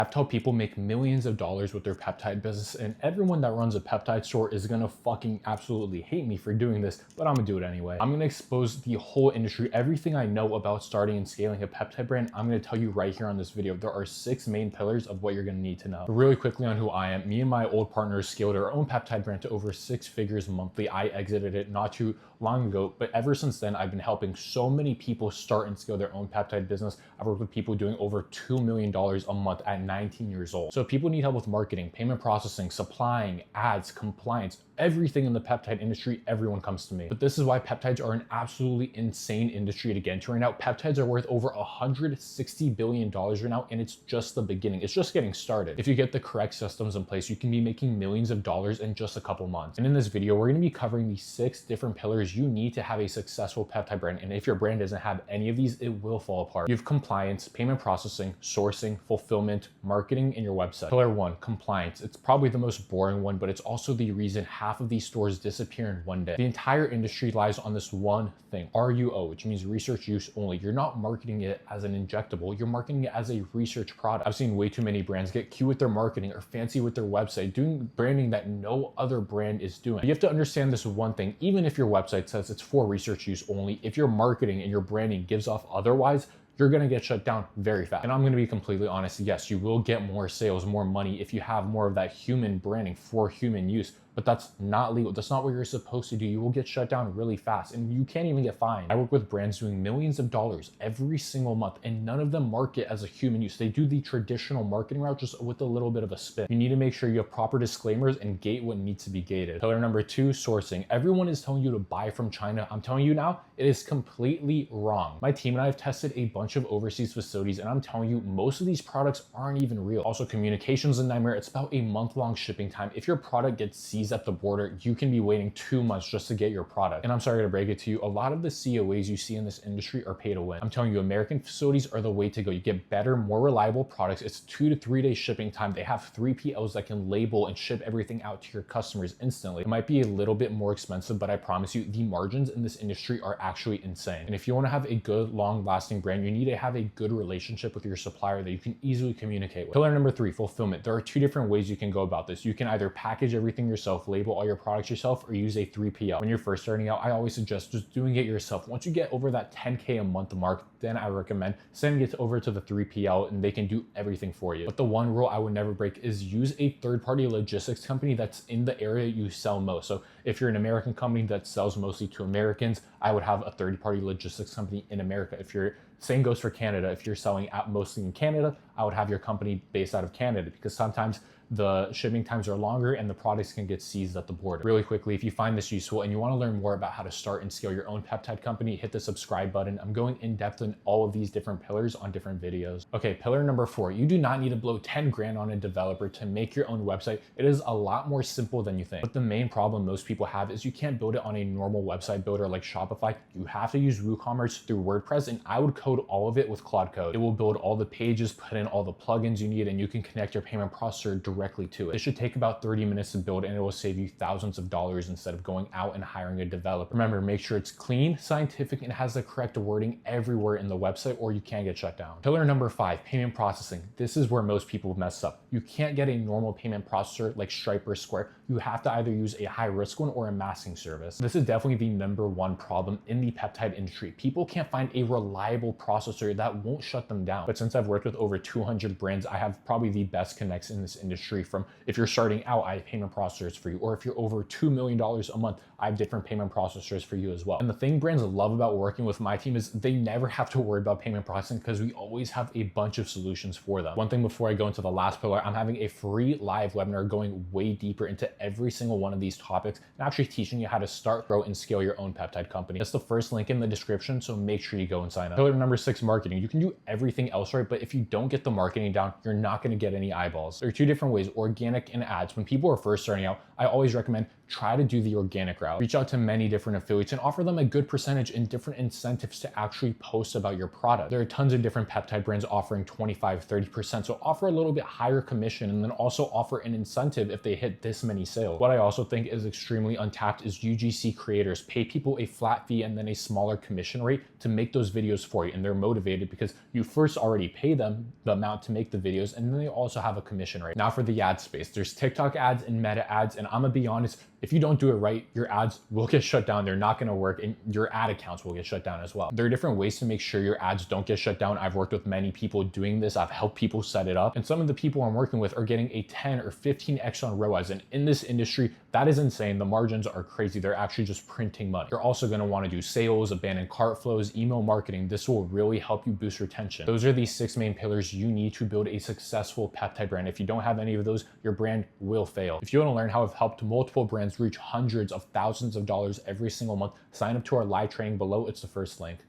I've helped people make millions of dollars with their peptide business, and everyone that runs a peptide store is gonna fucking absolutely hate me for doing this, but I'm gonna do it anyway. I'm gonna expose the whole industry, everything I know about starting and scaling a peptide brand. I'm gonna tell you right here on this video. There are 6 main pillars of what you're gonna need to know. But really quickly on who I am, me and my old partners scaled our own peptide brand to over 6 figures monthly. I exited it not too long ago, but ever since then, I've been helping so many people start and scale their own peptide business. I've worked with people doing over $2 million a month at 19 years old. So if people need help with marketing, payment processing, supplying, ads, compliance, everything in the peptide industry, everyone comes to me. But this is why peptides are an absolutely insane industry to get into right now. Peptides are worth over $160 billion right now, and it's just the beginning. It's just getting started. If you get the correct systems in place, you can be making millions of dollars in just a couple months. And in this video, we're gonna be covering the 6 different pillars you need to have a successful peptide brand. And if your brand doesn't have any of these, it will fall apart. You have compliance, payment processing, sourcing, fulfillment, marketing, and your website. Pillar 1, compliance. It's probably the most boring one, but it's also the reason half of these stores disappear in one day. The entire industry lies on this one thing, RUO, which means research use only. You're not marketing it as an injectable, you're marketing it as a research product. I've seen way too many brands get cute with their marketing or fancy with their website, doing branding that no other brand is doing. You have to understand this one thing, even if your website says it's for research use only, if your marketing and your branding gives off otherwise, you're gonna get shut down very fast. And I'm gonna be completely honest, yes, you will get more sales, more money if you have more of that human branding for human use, but that's not legal. That's not what you're supposed to do. You will get shut down really fast and you can't even get fined. I work with brands doing millions of dollars every single month, and none of them market as a human use. They do the traditional marketing route just with a little bit of a spin. You need to make sure you have proper disclaimers and gate what needs to be gated. Pillar number 2, sourcing. Everyone is telling you to buy from China. I'm telling you now, it is completely wrong. My team and I have tested a bunch of overseas facilities, and I'm telling you, most of these products aren't even real. Also, communication's a nightmare. It's about a month-long shipping time. If your product gets seized at the border, you can be waiting 2 months just to get your product. And I'm sorry to break it to you, a lot of the COAs you see in this industry are pay to win. I'm telling you, American facilities are the way to go. You get better, more reliable products. It's 2 to 3 day shipping time. They have 3PLs that can label and ship everything out to your customers instantly. It might be a little bit more expensive, but I promise you, the margins in this industry are actually insane. And if you want to have a good, long-lasting brand, you need to have a good relationship with your supplier that you can easily communicate with. Pillar number 3, fulfillment. There are 2 different ways you can go about this. You can either package everything yourself, label all your products yourself, or use a 3PL. When you're first starting out, I always suggest just doing it yourself. Once you get over that 10K a month mark, then I recommend sending it over to the 3PL and they can do everything for you. But the one rule I would never break is use a third-party logistics company that's in the area you sell most. So if you're an American company that sells mostly to Americans, I would have a third-party logistics company in America. Same goes for Canada. If you're selling out mostly in Canada, I would have your company based out of Canada, because sometimes the shipping times are longer and the products can get seized at the border. Really quickly, if you find this useful and you want to learn more about how to start and scale your own peptide company, hit the subscribe button. I'm going in depth in all of these different pillars on different videos. Okay, pillar number 4, you do not need to blow 10 grand on a developer to make your own website. It is a lot more simple than you think. But the main problem most people have is you can't build it on a normal website builder like Shopify. You have to use WooCommerce through WordPress, and I would code all of it with Claude Code. It will build all the pages, put in all the plugins you need, and you can connect your payment processor directly to it. It should take about 30 minutes to build, and it will save you thousands of dollars instead of going out and hiring a developer. Remember, make sure it's clean, scientific, and has the correct wording everywhere in the website, or you can get shut down. Pillar number 5, payment processing. This is where most people mess up. You can't get a normal payment processor like Stripe or Square. You have to either use a high-risk one or a masking service. This is definitely the number 1 problem in the peptide industry. People can't find a reliable processor that won't shut them down. But since I've worked with over 200 brands, I have probably the best connects in this industry. From if you're starting out, I have payment processors for you, or if you're over $2 million a month, I have different payment processors for you as well. And the thing brands love about working with my team is they never have to worry about payment processing because we always have a bunch of solutions for them. One thing before I go into the last pillar, I'm having a free live webinar going way deeper into every single one of these topics and actually teaching you how to start, grow, and scale your own peptide company. That's the first link in the description, so make sure you go and sign up. Pillar number 6, marketing. You can do everything else right, but if you don't get the marketing down, you're not going to get any eyeballs. There are 2 different ways, organic and ads. When people are first starting out, I always recommend try to do the organic route. Reach out to many different affiliates and offer them a good percentage and different incentives to actually post about your product. There are tons of different peptide brands offering 25, 30%, so offer a little bit higher commission and then also offer an incentive if they hit this many sales. What I also think is extremely untapped is UGC creators pay people a flat fee and then a smaller commission rate to make those videos for you, and they're motivated because you first already pay them the amount to make the videos, and then they also have a commission rate. Now for the ad space, there's TikTok ads and Meta ads, and I'm gonna be honest, if you don't do it right, your ads will get shut down. They're not gonna work, and your ad accounts will get shut down as well. There are different ways to make sure your ads don't get shut down. I've worked with many people doing this. I've helped people set it up, and some of the people I'm working with are getting a 10 or 15x on ROAS, and in this industry, that is insane. The margins are crazy. They're actually just printing money. You're also gonna wanna do sales, abandoned cart flows, email marketing. This will really help you boost retention. Those are the 6 main pillars you need to build a successful peptide brand. If you don't have any of those, your brand will fail. If you wanna learn how I've helped multiple brands reach hundreds of thousands of dollars every single month, sign up to our live training below. It's the first link.